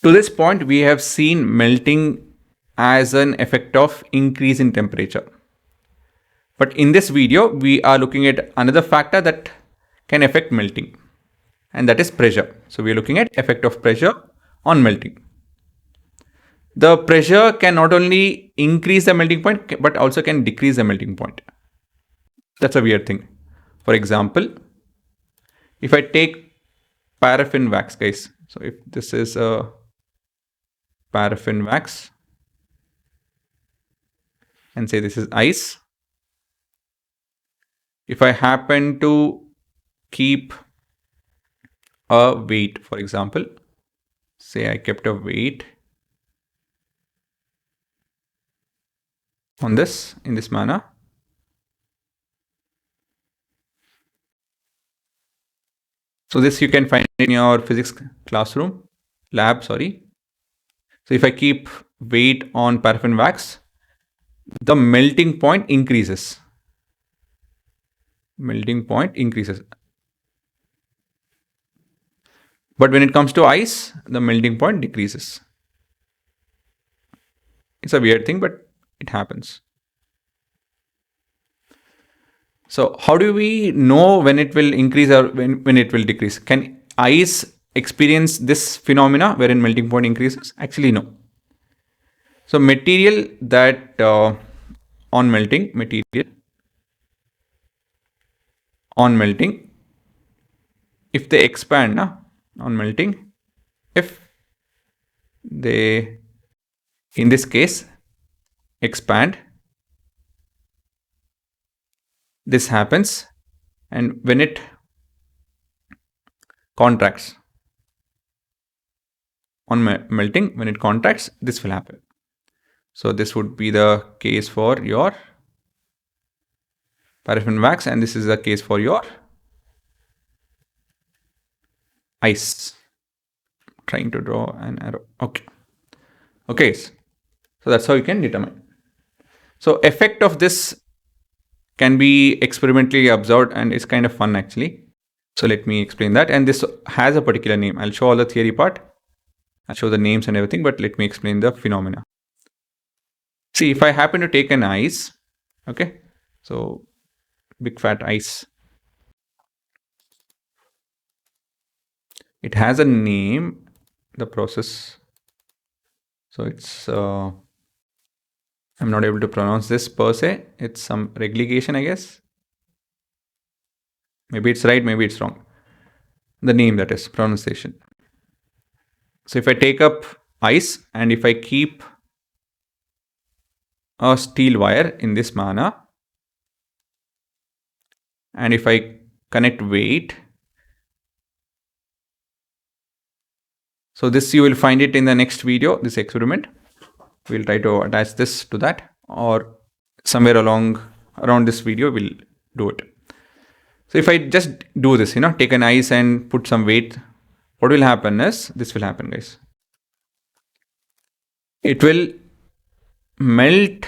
To this point, we have seen melting as an effect of increase in temperature. But in this video, we are looking at another factor that can affect melting, and that is pressure. So we are looking at effect of pressure on melting. The pressure can not only increase the melting point, but also can decrease the melting point. That's a weird thing. For example, if I take paraffin wax, guys. So if this is a paraffin wax and say this is ice, if I happen to keep a weight, for example, say I kept a weight on this in this manner, so this you can find in your physics classroom, lab, sorry. So if I keep weight on paraffin wax, the melting point increases. Melting point increases. But when it comes to ice, the melting point decreases. It's a weird thing, but it happens. So how do we know when it will increase or when it will decrease? Can ice experience this phenomena wherein melting point increases? Actually, no. So material that on melting, if they expand on melting, if they, in this case, expand, this happens, and when it contracts on melting, when it contracts, this will happen. So this would be the case for your paraffin wax, and this is the case for your ice. I'm trying to draw an arrow. Okay, so that's how you can determine. So effect of this can be experimentally observed, and it's kind of fun actually. So let me explain that. And this has a particular name. I'll show all the theory part. I'll show the names and everything, but let me explain the phenomena. See, if I happen to take an ice, okay, so big fat ice, it has a name, the process. So it's, I'm not able to pronounce this per se. It's some relegation, I guess. Maybe it's right, maybe it's wrong. The name, that is, pronunciation. So if I take up ice and if I keep a steel wire in this manner, and if I connect weight, so this you will find it in the next video, this experiment. We'll try to attach this to that, or somewhere around this video we'll do it. So if I just do this, take an ice and put some weight, what will happen is, this will happen, guys. It will melt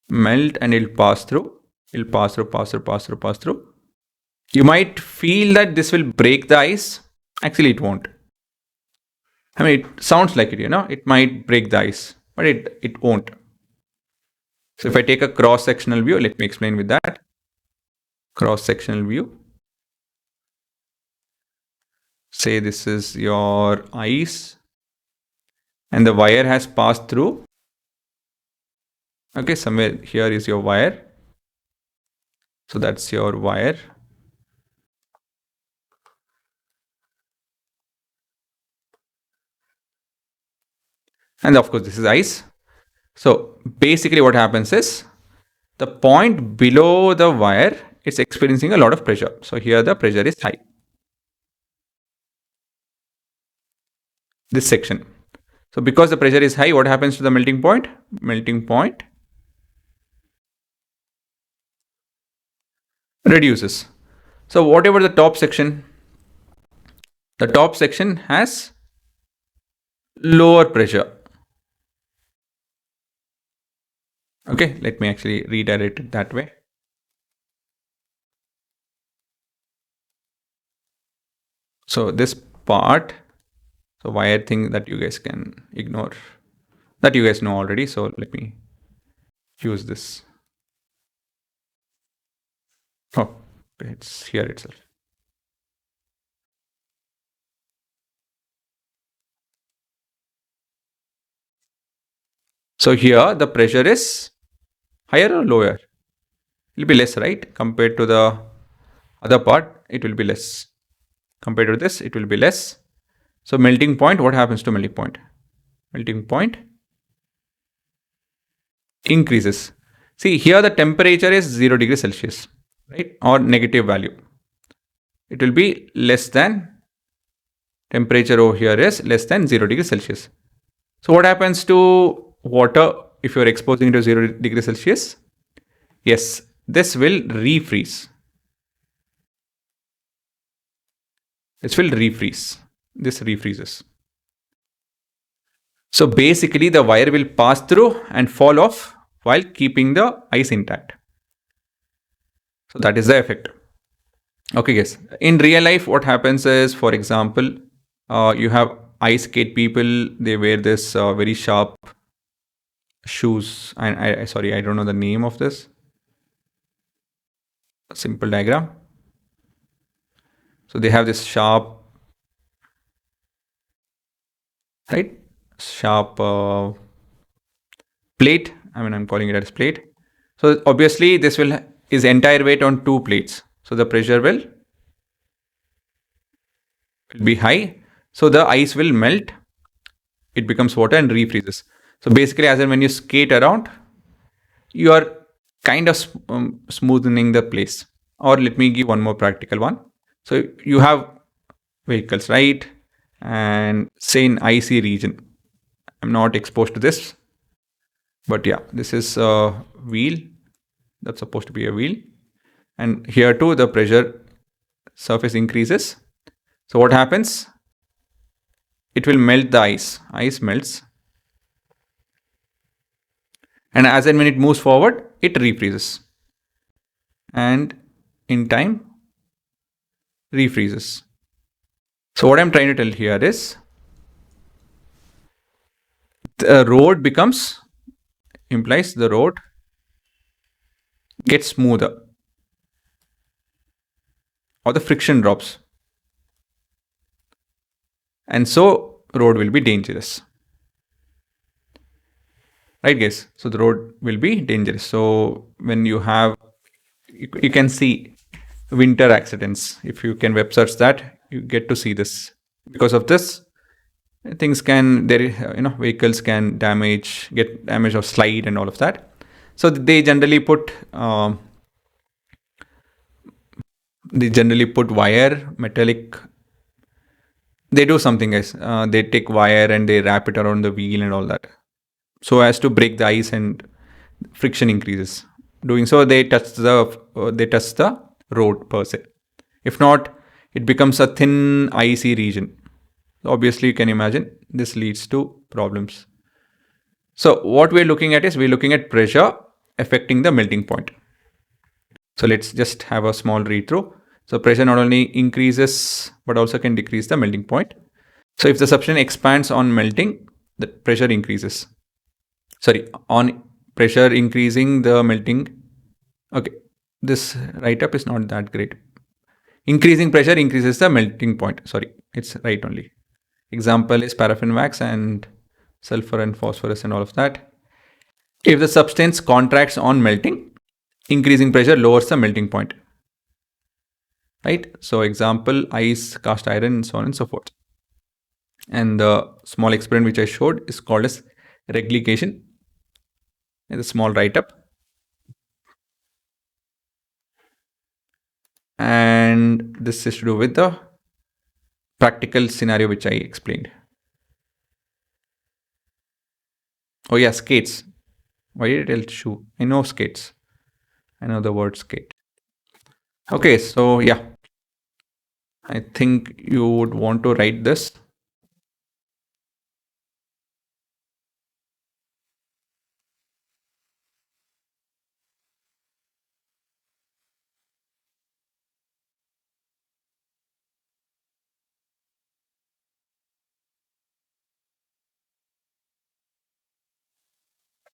and it'll pass through. It'll pass through. You might feel that this will break the ice. Actually, it won't. I mean, it sounds like it, it might break the ice, but it won't. So if I take a cross-sectional view, let me explain with that. Cross-sectional view. Say this is your ice and the wire has passed through. Okay, somewhere here is your wire. So that's your wire. And of course, this is ice. So basically what happens is, the point below the wire is experiencing a lot of pressure. So here the pressure is high. This section. So because the pressure is high, what happens to the melting point? Melting point reduces. So whatever the top section has lower pressure. Okay, let me actually redirect it that way. So this part, So wire thing that you guys can ignore, that you guys know already. So let me use this. Oh, it's here itself. So here the pressure is higher or lower? It will be less, right? Compared to the other part, it will be less. Compared to this, it will be less. So melting point, what happens to melting point? Melting point increases. See, here the temperature is 0 degrees Celsius, right? Or negative value. It will be less than, temperature over here is less than 0 degrees Celsius. So what happens to water if you're exposing it to 0 degrees Celsius? Yes, this will refreeze. This will refreeze. This refreezes. So basically the wire will pass through and fall off while keeping the ice intact. So that is the effect. Okay, guys. In real life, what happens is, for example, you have ice skate people. They wear this very sharp shoes. Sorry, I don't know the name of this. A simple diagram. So they have this sharp, right? Sharp plate. I mean, I'm calling it as plate. So obviously, this will is entire weight on two plates. So the pressure will be high. So the ice will melt. It becomes water and refreezes. So basically, as in when you skate around, you are kind of smoothening the place. Or let me give one more practical one. So you have vehicles, right? And say in icy region. I'm not exposed to this. But yeah, this is a wheel. That's supposed to be a wheel. And here too, the pressure surface increases. So what happens? It will melt the ice. Ice melts. And as and when it moves forward, it refreezes. And in time, refreezes. So what I'm trying to tell here is, the road implies the road gets smoother, or the friction drops. And so road will be dangerous. Right, guys? So the road will be dangerous. So when you have, you can see winter accidents. If you can web search that, you get to see this. Because of this, things can, vehicles can get damaged or slide and all of that. So they generally put wire, metallic. They do something, guys. They take wire and they wrap it around the wheel and all that, so as to break the ice and friction increases. Doing so, they touch the road per se. If not, it becomes a thin icy region. Obviously, you can imagine this leads to problems. So what we're looking at is, we're looking at pressure affecting the melting point. So let's just have a small read through. So pressure not only increases but also can decrease the melting point. So if the substance expands on melting, the pressure increases. Sorry, on pressure increasing, the melting. Okay, this write-up is not that great. Increasing pressure increases the melting point. Sorry, it's right only. Example is paraffin wax and sulfur and phosphorus and all of that. If the substance contracts on melting, increasing pressure lowers the melting point. Right? So example, ice, cast iron, and so on and so forth. And the small experiment which I showed is called as reglication. It's a small write-up. And this is to do with the practical scenario which I explained. Oh yeah, skates. Why did I tell shoe? I know skates. I know the word skate. Okay, so yeah. I think you would want to write this.